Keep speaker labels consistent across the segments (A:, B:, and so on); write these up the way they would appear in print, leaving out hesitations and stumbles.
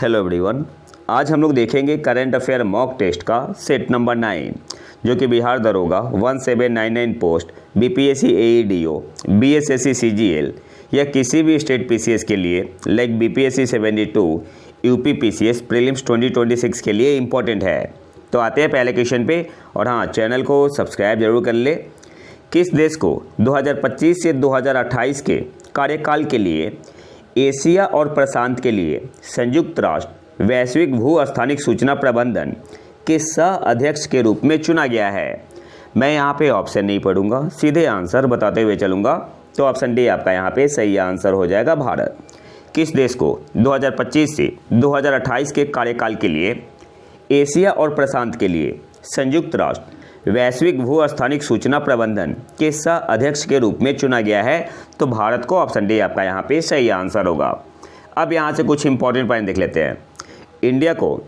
A: Hello everyone. आज हम लोग देखेंगे करंट अफेयर मॉक टेस्ट का सेट नंबर 9 जो कि बिहार दरोगा 1799 पोस्ट बीपीएससी एईडीओ बीएसएससी सीजीएल या किसी भी स्टेट पीसीएस के लिए like BPSC 72 UP PCS prelims 2026 के लिए इम्पोर्टेंट है। तो आते हैं पहले क्वेश्चन पे। और हाँ, चैनल को सब्सक्राइब जरूर कर ले। किस देश को 2025 से 2028 के कार्यकाल के लिए एशिया और प्रशांत के लिए संयुक्त राष्ट्र वैश्विक भू-स्थानिक सूचना प्रबंधन के सह अध्यक्ष के रूप में चुना गया है? मैं यहाँ पे ऑप्शन नहीं पढ़ूंगा, सीधे आंसर बताते हुए चलूँगा। तो ऑप्शन डी आपका यहाँ पे सही आंसर हो जाएगा, भारत। किस देश को 2025 से 2028 के कार्यकाल के लिए एशिया और प्रशांत के लिए संयुक्त राष्ट्र वैश्विक भू-स्थानिक सूचना प्रबंधन के सह अध्यक्ष के रूप में चुना गया है? तो भारत को ऑप्शन डी आपका यहाँ पे सही आंसर होगा। अब यहाँ से कुछ इंपॉर्टेंट पॉइंट देख लेते हैं। इंडिया को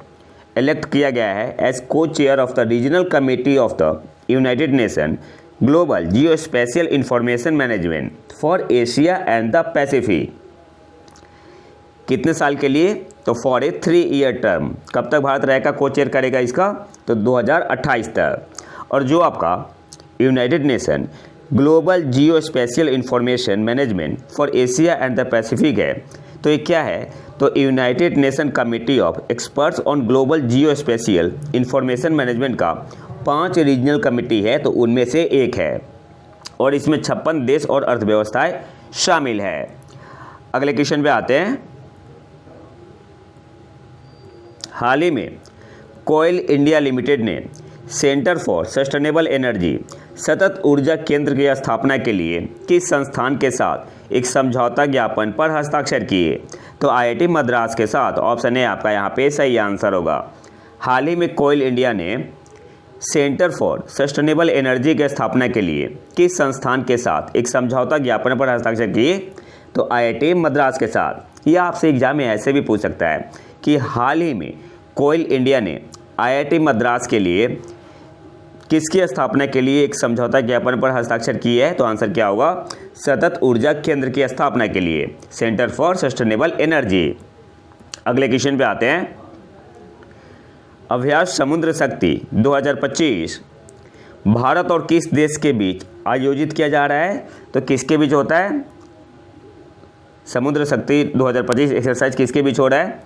A: इलेक्ट किया गया है as co-chair of the regional committee of the United Nation global geospatial information management for Asia and the Pacific. कितने साल के लिए? तो फॉर ए 3 ईयर टर्म। कब तक भारत रहेगा, को चेयर करेगा इसका? तो 2028 तक। और जो आपका United Nation global geospatial information management for Asia and the Pacific है, तो ये क्या है? तो United Nation committee of experts on global geospatial information management का 5 रीजनल कमेटी है, तो उनमें से एक है। और इसमें 56 देश और अर्थव्यवस्थाएं शामिल है। अगले क्वेश्चन पे आते हैं। हाल ही में कोयल इंडिया लिमिटेड ने सेंटर फॉर सस्टेनेबल एनर्जी सतत ऊर्जा केंद्र की स्थापना के लिए किस संस्थान के साथ एक समझौता ज्ञापन पर हस्ताक्षर किए? तो आईआईटी मद्रास के साथ। ऑप्शन ए आपका यहाँ पे सही आंसर होगा। हाल ही में कोयल इंडिया ने सेंटर फॉर सस्टेनेबल एनर्जी की स्थापना के लिए किस संस्थान के साथ एक समझौता ज्ञापन पर हस्ताक्षर किए? तो आईआईटी मद्रास के साथ। यह आपसे एग्जाम में ऐसे भी पूछ सकता है कि हाल ही में कोयल इंडिया ने आईआईटी मद्रास के लिए किसकी स्थापना के लिए एक समझौता ज्ञापन पर हस्ताक्षर किए है? तो आंसर क्या होगा? सतत ऊर्जा केंद्र की स्थापना के लिए, सेंटर फॉर सस्टेनेबल एनर्जी। अगले क्वेश्चन पे आते हैं। अभ्यास समुद्र शक्ति 2025 भारत और किस देश के बीच आयोजित किया जा रहा है? तो किसके बीच होता है? समुद्र शक्ति 2025 एक्सरसाइज किसके बीच हो रहा है?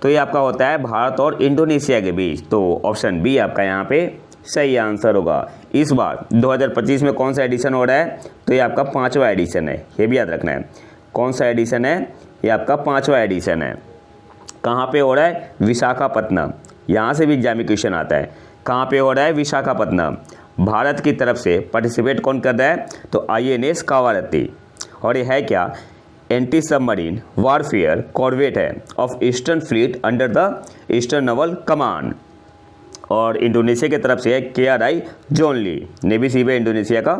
A: तो ये आपका होता है भारत और इंडोनेशिया के बीच। तो ऑप्शन बी आपका यहाँ पे सही आंसर होगा। इस बार 2025 में कौन सा एडिशन हो रहा है? तो ये आपका 5वां एडिशन है, ये भी याद रखना है। कौन सा एडिशन है? ये आपका 5वां एडिशन है। कहाँ पे हो रहा है? विशाखापत्तनम। यहाँ से भी एग्जाम में क्वेश्चन आता है। कहाँ पे हो रहा है? विशाखापत्तनम। भारत की तरफ से पार्टिसिपेट कौन कर रहा है? तो आईएनएस कावारत्ती। और ये है क्या? एंटी सबमरीन वारफेयर कॉर्वेट है of eastern fleet under the eastern Naval command. और इंडोनेशिया की तरफ से है KRI जोनली, नेवी शिप है इंडोनेशिया का।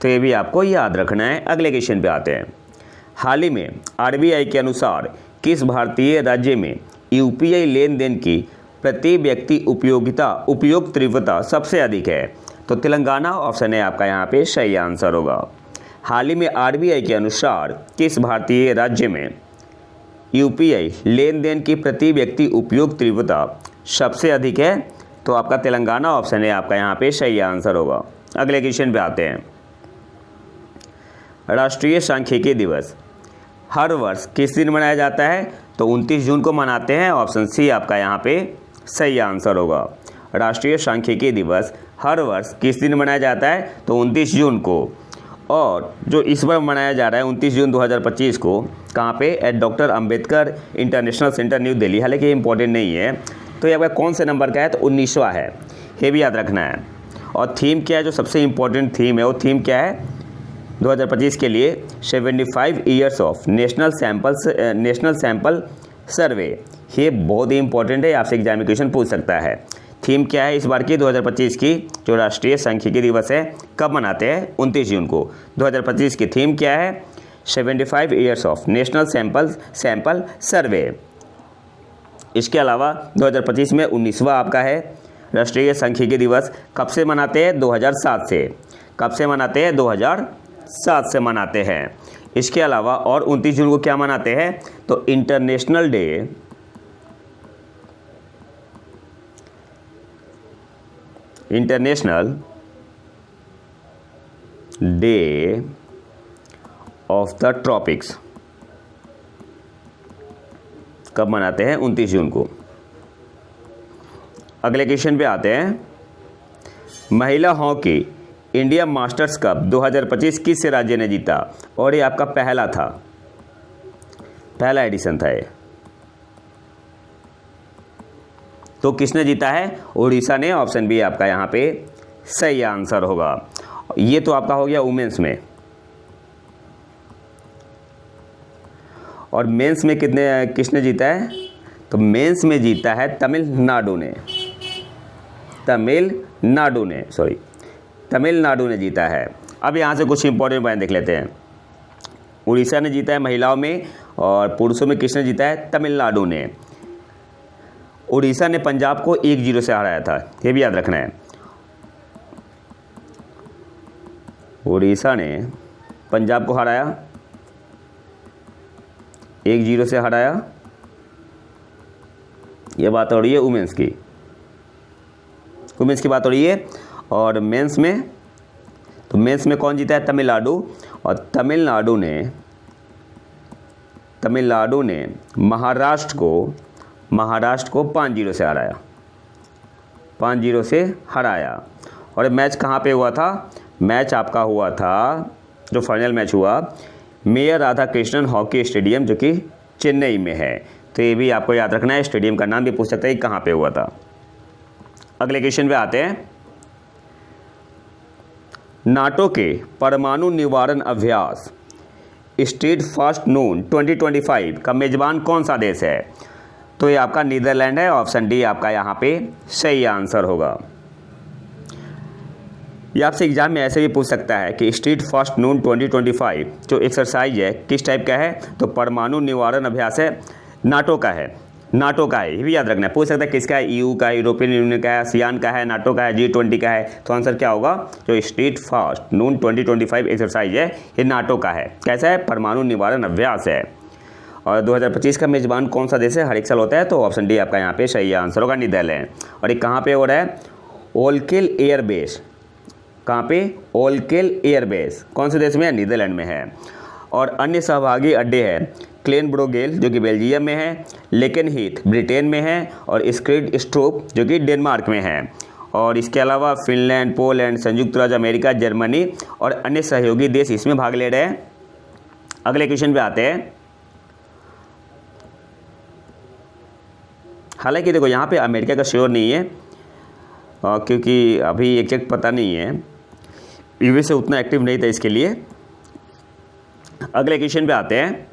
A: तो ये भी आपको याद रखना है। अगले क्वेश्चन पे आते हैं। हाल ही में RBI के अनुसार किस भारतीय राज्य में UPI लेन देन की प्रति व्यक्ति उपयोग तीव्रता सबसे अधिक है? तो तेलंगाना। ऑप्शन है आपका यहाँ पे सही आंसर होगा। हाल ही में RBI के अनुसार किस भारतीय राज्य में UPI लेन देन की प्रति व्यक्ति उपयोग तीव्रता सबसे अधिक है? तो आपका तेलंगाना ऑप्शन है आपका यहाँ पे सही आंसर होगा। अगले क्वेश्चन पे आते हैं। राष्ट्रीय सांख्यिकी दिवस हर वर्ष किस दिन मनाया जाता है? तो 29 जून को मनाते हैं। ऑप्शन सी आपका यहाँ पे सही आंसर होगा। राष्ट्रीय सांख्यिकी दिवस हर वर्ष किस दिन मनाया जाता है? तो 29 जून को। और जो इस बार मनाया जा रहा है 29 जून 2025 को, कहाँ पे? Eight doctor Ambedkar international centre new Delhi. हालांकि ये इंपॉर्टेंट नहीं है। तो ये आपका कौन से नंबर का है? तो 19वां है, ये भी याद रखना है। और थीम क्या है? जो सबसे इम्पोर्टेंट थीम है वो थीम क्या है 2025 के लिए? 75 years of national sample survey. ये बहुत ही इंपॉर्टेंट है, आपसे एग्जाम में क्वेश्चन पूछ सकता है। थीम क्या है इस बार की 2025 की जो राष्ट्रीय सांख्यिकी दिवस है, कब मनाते हैं? 29 जून को। 2025 की थीम क्या है? 75 years of national sample survey. इसके अलावा 2025 में 19वां आपका है राष्ट्रीय सांख्यिकी दिवस। कब से मनाते हैं? 2007 से। कब से मनाते हैं? 2007 से मनाते हैं। इसके अलावा और 29 जून को क्या मनाते हैं? तो international day international day of the tropics कब मनाते हैं? 29 जून को। अगले क्वेश्चन पे आते हैं। महिला हॉकी इंडिया मास्टर्स कप 2025 किस राज्य ने जीता? और ये आपका पहला एडिशन था ये। तो किसने जीता है? उड़ीसा ने। ऑप्शन बी आपका यहाँ पे सही आंसर होगा। ये तो आपका हो गया वुमेन्स में। और मेंस में किसने जीता है? तो मेंस में जीता है तमिलनाडु ने जीता है। अब यहाँ से कुछ इंपॉर्टेंट पॉइंट देख लेते हैं। उड़ीसा ने जीता है महिलाओं में, और पुरुषों में किसने जीता है? तमिलनाडु ने। उड़ीसा ने पंजाब को 1-0 से हराया था, ये भी याद रखना है। उड़ीसा ने पंजाब को हराया, 1-0 से हराया। ये बात हो रही है वुमेन्स की बात हो रही है। और मेंस में, तो मेंस में कौन जीता है? तमिलनाडु। और तमिलनाडु ने महाराष्ट्र को 5-0 से हराया। और मैच कहाँ पे हुआ था? मैच आपका हुआ था, जो फाइनल मैच हुआ, mayor Radha Krishnan hockey stadium, जो कि चेन्नई में है। तो ये भी आपको याद रखना है। स्टेडियम का नाम भी पूछ सकता है कि कहाँ पे हुआ था। अगले क्वेश्चन पे आते हैं। नाटो के परमाणु निवारण अभ्यास स्ट्रीट फास्ट नून 2025 का मेजबान कौन सा देश है? तो ये आपका नीदरलैंड है। ऑप्शन डी आपका यहाँ पे सही आंसर होगा। ये आपसे एग्जाम में ऐसे भी पूछ सकता है कि स्ट्रीट फास्ट नून 2025 जो एक्सरसाइज है किस टाइप का है? तो परमाणु निवारण अभ्यास है, नाटो का है। ये भी याद रखना है। पूछ सकता है किसका है? EU का है, यूरोपियन यूनियन का है, आसियान का है, नाटो का है, G20 का है। तो आंसर क्या होगा? जो स्ट्रीट फास्ट नून 2025 एक्सरसाइज है, ये नाटो का है। कैसा है? परमाणु निवारण अभ्यास है। और 2025 का मेजबान कौन सा देश है? हर एक साल होता है। तो ऑप्शन डी आपका यहाँ पे सही आंसर होगा, नीदरलैंड। और ये कहाँ पे हो रहा है? ओल्केल एयरबेस। कहाँ पे? ओल्केल एयरबेस। कौन से देश में है? नीदरलैंड में है। और अन्य सहभागी अड्डे हैं क्लेनब्रोगेल जो कि बेल्जियम में है, लेकिन हीथ ब्रिटेन में है, और स्क्रिड स्ट्रोप जो कि डेनमार्क में है। और इसके अलावा फिनलैंड, पोलैंड, संयुक्त राज्य अमेरिका, जर्मनी और अन्य सहयोगी देश इसमें भाग ले रहे हैं। अगले क्वेश्चन पे आते हैं। हालांकि देखो यहाँ पे अमेरिका का श्योर नहीं है, क्योंकि अभी एग्जैक्ट पता नहीं है, यूएसए उतना एक्टिव नहीं था इसके लिए। अगले क्वेश्चन पे आते हैं।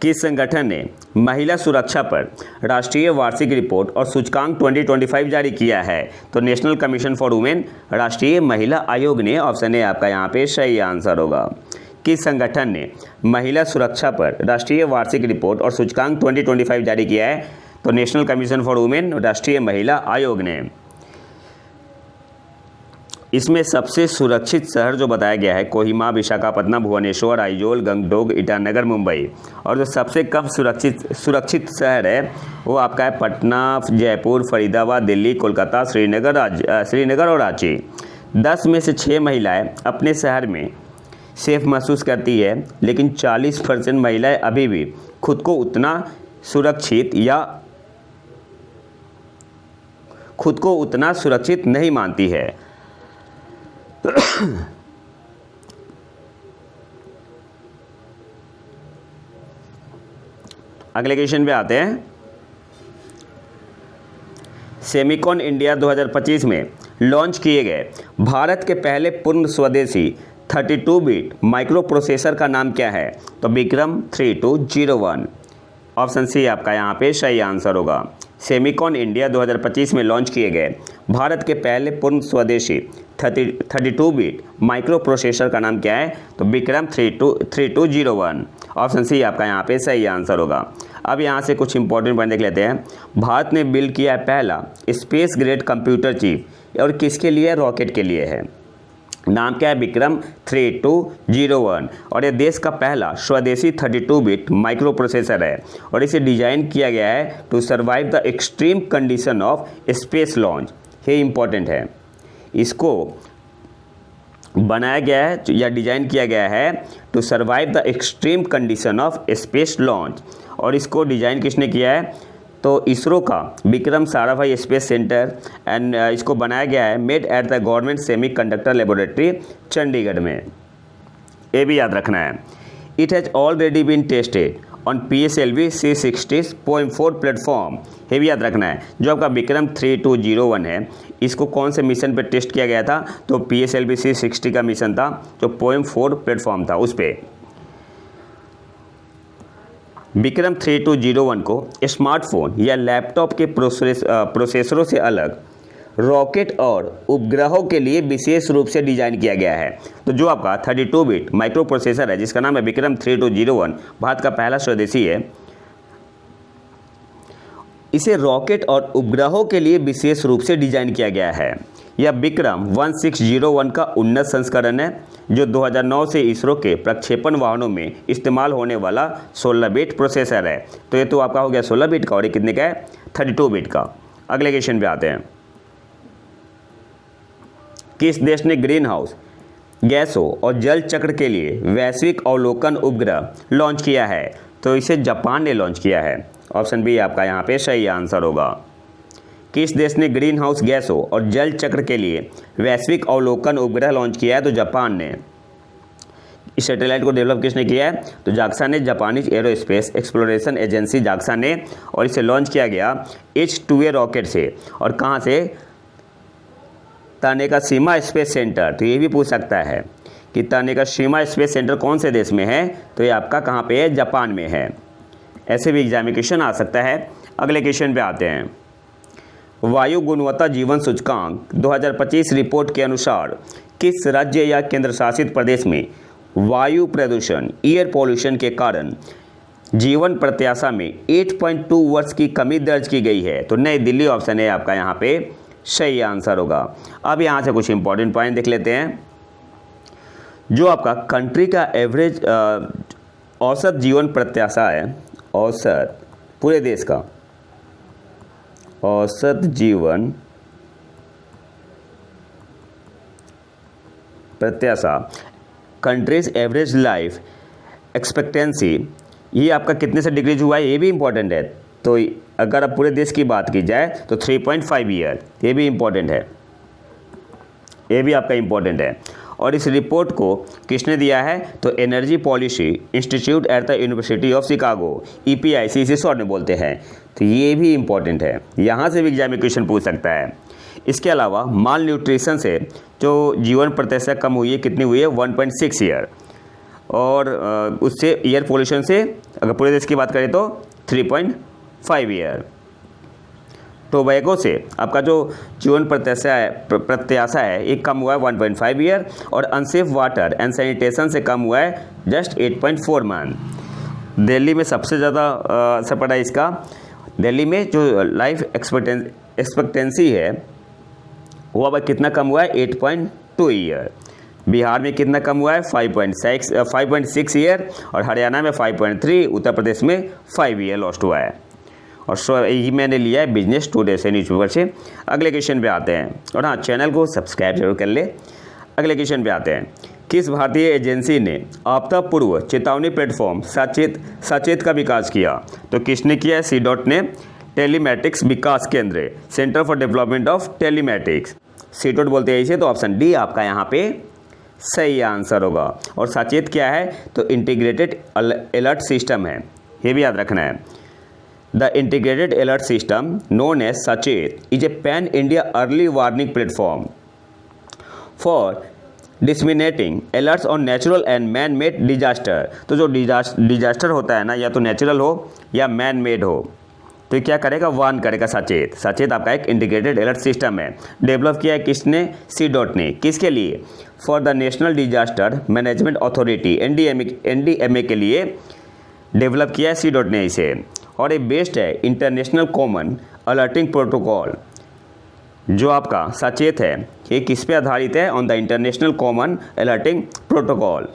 A: किस संगठन ने महिला सुरक्षा पर राष्ट्रीय वार्षिक रिपोर्ट और सूचकांक 2025 जारी किया है? तो नेशनल कमीशन फॉर वुमेन, राष्ट्रीय महिला आयोग ने। ऑप्शन ए आपका यहाँ पे सही आंसर होगा। किस संगठन ने महिला सुरक्षा पर राष्ट्रीय वार्षिक रिपोर्ट और सूचकांक 2025 जारी किया है? तो नेशनल कमीशन फॉर वुमेन, राष्ट्रीय महिला आयोग ने। इसमें सबसे सुरक्षित शहर जो बताया गया है कोहिमा, विशाखापट्टनम, भुवनेश्वर, आइजोल, गंगटोक, ईटानगर, मुंबई। और जो सबसे कम सुरक्षित शहर है वो आपका है पटना, जयपुर, फरीदाबाद, दिल्ली, कोलकाता, श्रीनगर और रांची। 10 में से 6 महिलाएं अपने शहर में सेफ महसूस करती है, लेकिन 40% महिलाएं अभी भी खुद को उतना सुरक्षित नहीं मानती है। अगले क्वेश्चन पे आते हैं। सेमिकॉन इंडिया 2025 में लॉन्च किए गए भारत के पहले पूर्ण स्वदेशी 32 बिट माइक्रो प्रोसेसर का नाम क्या है? तो विक्रम 3201। ऑप्शन सी आपका यहाँ पे सही आंसर होगा। सेमिकॉन इंडिया 2025 में लॉन्च किए गए भारत के पहले पूर्ण स्वदेशी 32 बिट माइक्रो प्रोसेसर का नाम क्या है? तो विक्रम 3201। ऑप्शन सी आपका यहाँ पे सही आंसर होगा। अब यहाँ से कुछ इंपॉर्टेंट पॉइंट देख लेते हैं। भारत ने बिल्ड किया है पहला स्पेस ग्रेड कंप्यूटर चिप, और किसके लिए? रॉकेट के लिए है। नाम क्या है? विक्रम 3201 और ये देश का पहला स्वदेशी 32 बिट माइक्रो प्रोसेसर है और इसे डिजाइन किया गया है to survive the extreme condition of space launch. ये इंपॉर्टेंट है, इसको बनाया गया है या डिजाइन किया गया है to survive the extreme condition of space launch. और इसको डिजाइन किसने किया है? तो इसरो का Vikram Sarabhai space centre and इसको बनाया गया है made at the government semiconductor laboratory Chandigarh में। ये भी याद रखना है। It has already been tested on PSLV C60.4 platform. ये भी याद रखना है। जो आपका विक्रम 3201 है, इसको कौन से मिशन पे टेस्ट किया गया था? तो PSLV C60 का मिशन था, जो 0.4 प्लेटफॉर्म था उस पर। विक्रम 3201 को स्मार्टफोन या लैपटॉप के प्रोसेसरों से अलग रॉकेट और उपग्रहों के लिए विशेष रूप से डिजाइन किया गया है। तो जो आपका 32 बिट माइक्रो प्रोसेसर है, जिसका नाम है विक्रम 3201, भारत का पहला स्वदेशी है। इसे रॉकेट और उपग्रहों के लिए विशेष रूप से डिजाइन किया गया है। यह विक्रम 1601 का उन्नत संस्करण है, जो 2009 से इसरो के प्रक्षेपण वाहनों में इस्तेमाल होने वाला 16 बिट प्रोसेसर है। तो ये तो आपका हो गया 16 बिट का, और ये कितने का है? 32 बिट का। अगले क्वेश्चन पे आते हैं। किस देश ने ग्रीन हाउस गैसों और जल चक्र के लिए वैश्विक अवलोकन उपग्रह लॉन्च किया है? तो इसे जापान ने लॉन्च किया है। ऑप्शन बी आपका यहाँ पे सही आंसर होगा। किस देश ने ग्रीन हाउस गैसों और जल चक्र के लिए वैश्विक अवलोकन उपग्रह लॉन्च किया है? तो जापान ने। इस सैटेलाइट को डेवलप किसने किया है? तो जाक्सा ने, Japanese aerospace exploration agency JAXA ने, और इसे लॉन्च किया गया H2A रॉकेट से। और कहाँ से? तानेकाशिमा स्पेस सेंटर। तो ये भी पूछ सकता है कि तानेकाशिमा स्पेस सेंटर कौन से देश में है? तो ये आपका कहाँ पे है? जापान में है। ऐसे भी एग्जाम में क्वेश्चन आ सकता है। अगले क्वेश्चन पे आते हैं। वायु गुणवत्ता जीवन सूचकांक 2025 रिपोर्ट के अनुसार किस राज्य या केंद्र शासित प्रदेश में वायु प्रदूषण एयर पॉल्यूशन के कारण जीवन प्रत्याशा में 8.2 वर्ष की कमी दर्ज की गई है? तो नई दिल्ली ऑप्शन है आपका यहाँ पे सही आंसर होगा। अब यहाँ से कुछ इंपॉर्टेंट पॉइंट देख लेते हैं। जो आपका कंट्री का एवरेज औसत जीवन प्रत्याशा है, औसत पूरे देश का औसत जीवन प्रत्याशा, कंट्रीज एवरेज लाइफ एक्सपेक्टेंसी, ये आपका कितने से डिक्रीज हुआ है? ये भी इंपॉर्टेंट है। तो अगर अब पूरे देश की बात की जाए तो 3.5 ईयर, ये भी इम्पॉर्टेंट है, ये भी आपका इम्पॉर्टेंट है। और इस रिपोर्ट को किसने दिया है? तो energy policy institute at the university of Chicago, EPIC इसे शॉर्ट में बोलते हैं। तो ये भी इम्पॉर्टेंट है, यहाँ से भी एग्जाम में क्वेश्चन पूछ सकता है। इसके अलावा माल न्यूट्रिशन से जो जीवन प्रत्याशा कम हुई है, कितनी हुई है? 1.6 ईयर। और उससे एयर पोल्यूशन से अगर पूरे देश की बात करें तो 3.5 ईयर। टोबैको से आपका जो जीवन प्रत्याशा है ये कम हुआ है 1.5 ईयर। और अनसेफ वाटर एंड सैनिटेशन से कम हुआ है जस्ट 8.4 मंथ। दिल्ली में सबसे ज़्यादा असर पड़ा है इसका। दिल्ली में जो लाइफ एक्सपेक्टेंसी है वो अब कितना कम हुआ है? 8.2 ईयर। बिहार में कितना कम हुआ है? 5.6 ईयर। और हरियाणा में 5.3, उत्तर प्रदेश में 5 ईयर लॉस्ट हुआ है। और यही मैंने लिया है बिजनेस टुडे से, न्यूज़पेपर से। अगले क्वेश्चन पे आते हैं। और हाँ, चैनल को सब्सक्राइब जरूर कर ले। अगले क्वेश्चन पे आते हैं। किस भारतीय एजेंसी ने आपदा पूर्व चेतावनी प्लेटफॉर्म साचेत का विकास किया? तो किसने किया है? CDOT ने। टेलीमैटिक्स विकास केंद्र, centre for development of telematics, CDOT बोलते हैं इसे। तो ऑप्शन डी आपका यहाँ पे सही आंसर होगा। और साचेत क्या है? तो इंटीग्रेटेड अलर्ट सिस्टम है, ये भी याद रखना है। The integrated alert system known as Sachet is a pan India early warning platform for disseminating alerts on natural and man made disaster. तो जो डिजास्टर होता है ना, या तो नेचुरल हो या मैन मेड हो, तो क्या करेगा? वार्न करेगा साचेत। साचेत आपका एक इंटीग्रेटेड अलर्ट सिस्टम है। डेवलप किया है किसने? CDOT ने। किसके लिए? For the national disaster management authority, NDMA के लिए डेवलप किया है CDOT ने इसे। और ये बेस्ड है इंटरनेशनल कॉमन अलर्टिंग प्रोटोकॉल जो आपका सचेत है ये किस पे आधारित है? On the international common alerting protocol.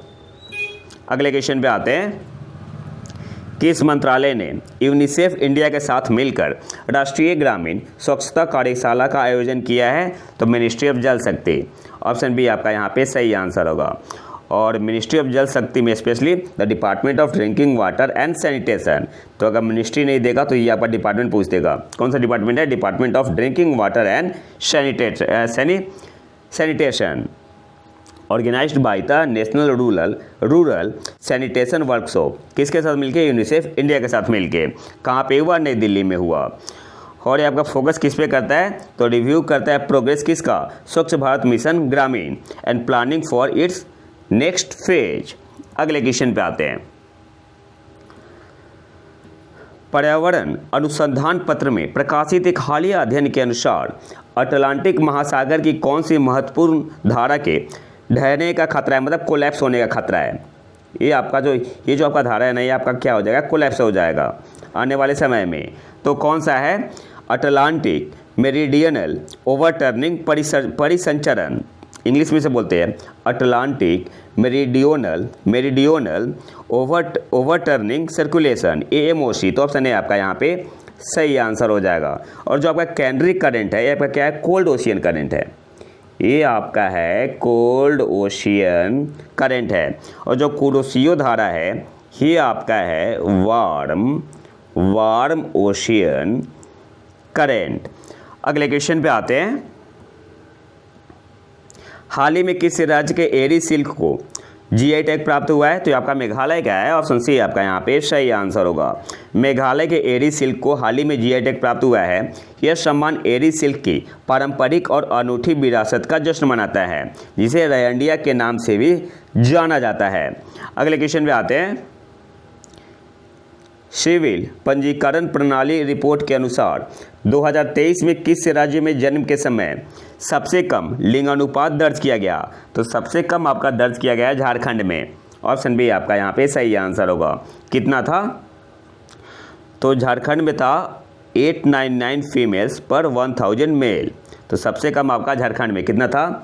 A: अगले क्वेश्चन पे आते हैं, किस मंत्रालय ने यूनिसेफ इंडिया के साथ मिलकर राष्ट्रीय ग्रामीण स्वच्छता कार्यशाला का आयोजन किया है? तो मिनिस्ट्री ऑफ जल शक्ति। ऑप्शन बी आपका यहाँ पे सही आंसर होगा। और मिनिस्ट्री ऑफ जल शक्ति में specially the department of drinking water and sanitation. तो अगर मिनिस्ट्री नहीं देगा तो ये आपका डिपार्टमेंट पूछ देगा। कौन सा डिपार्टमेंट है? Department of drinking water and sanitation. Organised by the national rural sanitation workshop. किसके साथ मिलके? यूनिसेफ इंडिया के साथ मिलके। कहाँ पे हुआ? नई दिल्ली में हुआ। और ये आपका फोकस किस पे करता है? तो रिव्यू करता है प्रोग्रेस किसका? स्वच्छ भारत मिशन ग्रामीण and planning for its next phase. अगले क्वेश्चन पे आते हैं, पर्यावरण अनुसंधान पत्र में प्रकाशित एक हालिया अध्ययन के अनुसार अटलांटिक महासागर की कौन सी महत्वपूर्ण धारा के ढहने का खतरा है, मतलब कोलैप्स होने का खतरा है? ये आपका जो आपका धारा है ना, ये आपका क्या हो जाएगा? कोलैप्स हो जाएगा आने वाले समय में। तो कौन सा है? अटलांटिक मेरिडियनल ओवरटर्निंग परिसंचरण, इंग्लिश में से बोलते हैं Atlantic meridional overturning circulation, AMOC। तो ऑप्शन है आपका यहाँ पे सही आंसर हो जाएगा। और जो आपका कैनरिक करंट है, ये आपका क्या है? कोल्ड ओशियन करंट है। ये आपका है कोल्ड ओशियन करंट है। और जो कुरोशियो धारा है ये आपका है वार्म ओशियन करंट। अगले क्वेश्चन पे आते हैं, हाल ही में किस राज्य के एरी सिल्क को GI टैग प्राप्त हुआ है? तो ये आपका मेघालय का है। ऑप्शन सी आपका यहाँ पे सही आंसर होगा। मेघालय के एरी सिल्क को हाल ही में GI टैग प्राप्त हुआ है। यह सम्मान एरी सिल्क की पारंपरिक और अनूठी विरासत का जश्न मनाता है, जिसे रैंडिया के नाम से भी जाना जाता है। अगले क्वेश्चन पे आते हैं, सिविल पंजीकरण प्रणाली रिपोर्ट के अनुसार 2023 में किस राज्य में जन्म के समय सबसे कम लिंगानुपात दर्ज किया गया? तो सबसे कम आपका दर्ज किया गया है झारखंड में। ऑप्शन बी आपका यहाँ पे सही आंसर होगा। कितना था? तो झारखंड में था 899 फीमेल्स पर 1000 मेल। तो सबसे कम आपका झारखंड में कितना था?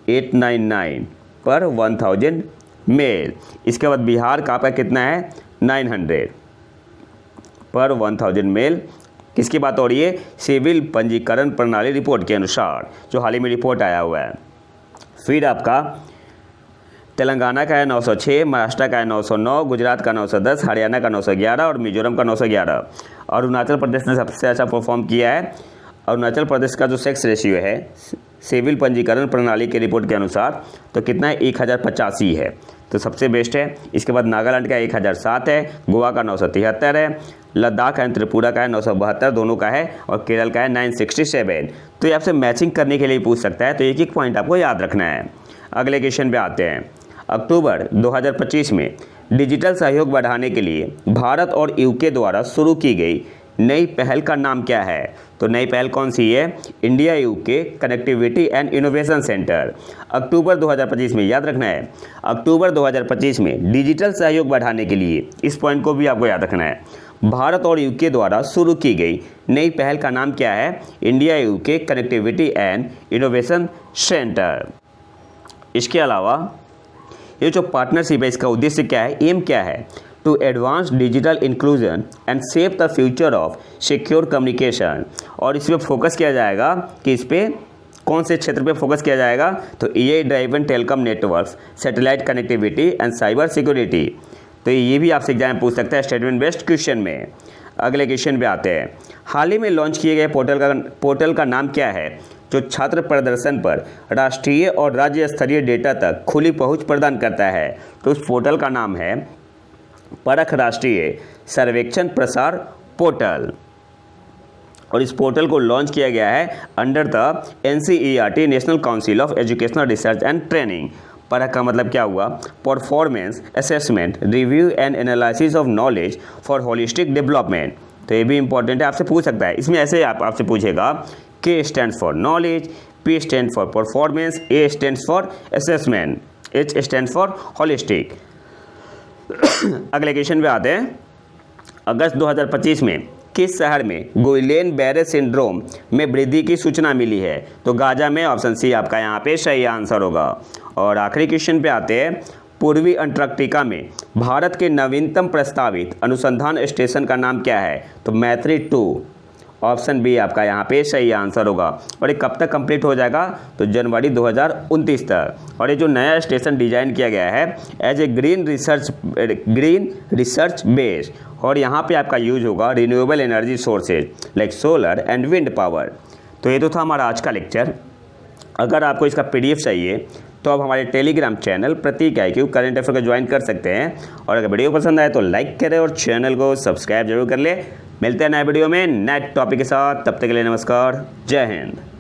A: 899 पर 1000 मेल। इसके बाद बिहार का आपका कितना है? 900 पर 1000 मेल। किसकी बात हो रही है? सिविल पंजीकरण प्रणाली रिपोर्ट के अनुसार, जो हाल ही में रिपोर्ट आया हुआ है। फिर आपका तेलंगाना का है 906, महाराष्ट्र का है 909, गुजरात का 910, हरियाणा का 911 और मिजोरम का 911। अरुणाचल प्रदेश ने सबसे अच्छा परफॉर्म किया है। अरुणाचल प्रदेश का जो सेक्स रेशियो है सिविल पंजीकरण प्रणाली के रिपोर्ट के अनुसार तो कितना है? 1085 है, तो सबसे बेस्ट है। इसके बाद नागालैंड का 1007 है, गोवा का 973 है, लद्दाख एंड त्रिपुरा का है 972 दोनों का है, और केरल का है 967। तो ये आपसे मैचिंग करने के लिए पूछ सकता है, तो एक एक पॉइंट आपको याद रखना है। अगले क्वेश्चन पे आते हैं, अक्टूबर 2025 में डिजिटल सहयोग बढ़ाने के लिए भारत और यूके द्वारा शुरू की गई नई पहल का नाम क्या है? तो नई पहल कौन सी है? India UK connectivity and innovation centre. अक्टूबर 2025 में, याद रखना है, अक्टूबर 2025 में डिजिटल सहयोग बढ़ाने के लिए, इस पॉइंट को भी आपको याद रखना है, भारत और यूके द्वारा शुरू की गई नई पहल का नाम क्या है? India UK connectivity and innovation centre. इसके अलावा ये जो पार्टनरशिप है इसका उद्देश्य क्या है? एम क्या है? To advance digital inclusion and save the future of secure communication. और इस पर फोकस किया जाएगा कि इस पर कौन से क्षेत्र पे फोकस किया जाएगा? तो AI driven telecom networks, satellite connectivity and cyber security. तो ये भी आपसे एग्जाम पूछ सकता है स्टेटमेंट बेस्ड क्वेश्चन में। अगले क्वेश्चन पे आते हैं, हाल ही में लॉन्च किए गए पोर्टल का नाम क्या है जो छात्र प्रदर्शन पर राष्ट्रीय और राज्य स्तरीय डेटा तक खुली पहुंच प्रदान करता है? तो उस पोर्टल का नाम है परख राष्ट्रीय सर्वेक्षण प्रसार पोर्टल। और इस पोर्टल को लॉन्च किया गया है under the NCERT national council of educational research and training. परख का मतलब क्या हुआ? Performance assessment review and analysis of knowledge for holistic development. तो ये भी इंपॉर्टेंट है, आपसे पूछ सकता है। इसमें ऐसे आपसे पूछेगा, K stand for knowledge, P stand for performance, A stand for assessment, H stand for holistic. अगले क्वेश्चन पे आते हैं, अगस्त 2025 में किस शहर में गुइलेन बैरे सिंड्रोम में वृद्धि की सूचना मिली है? तो गाजा में। ऑप्शन सी आपका यहाँ पे सही आंसर होगा। और आखिरी क्वेश्चन पे आते हैं, पूर्वी अंटार्कटिका में भारत के नवीनतम प्रस्तावित अनुसंधान स्टेशन का नाम क्या है? तो मैत्री 2। ऑप्शन बी आपका यहाँ पे सही आंसर होगा। और ये कब तक कंप्लीट हो जाएगा? तो जनवरी 2029 तक। और ये जो नया स्टेशन डिजाइन किया गया है as a green research base, और यहाँ पे आपका यूज होगा renewable energy sources like solar and wind power. तो ये तो था हमारा आज का लेक्चर। अगर आपको इसका PDF चाहिए तो आप हमारे टेलीग्राम चैनल प्रतीक IQ करंट अफेयर को ज्वाइन कर सकते हैं। और अगर वीडियो पसंद आए तो लाइक करें और चैनल को सब्सक्राइब जरूर कर ले। मिलते हैं नए वीडियो में नए टॉपिक के साथ। तब तक के लिए नमस्कार, जय हिंद।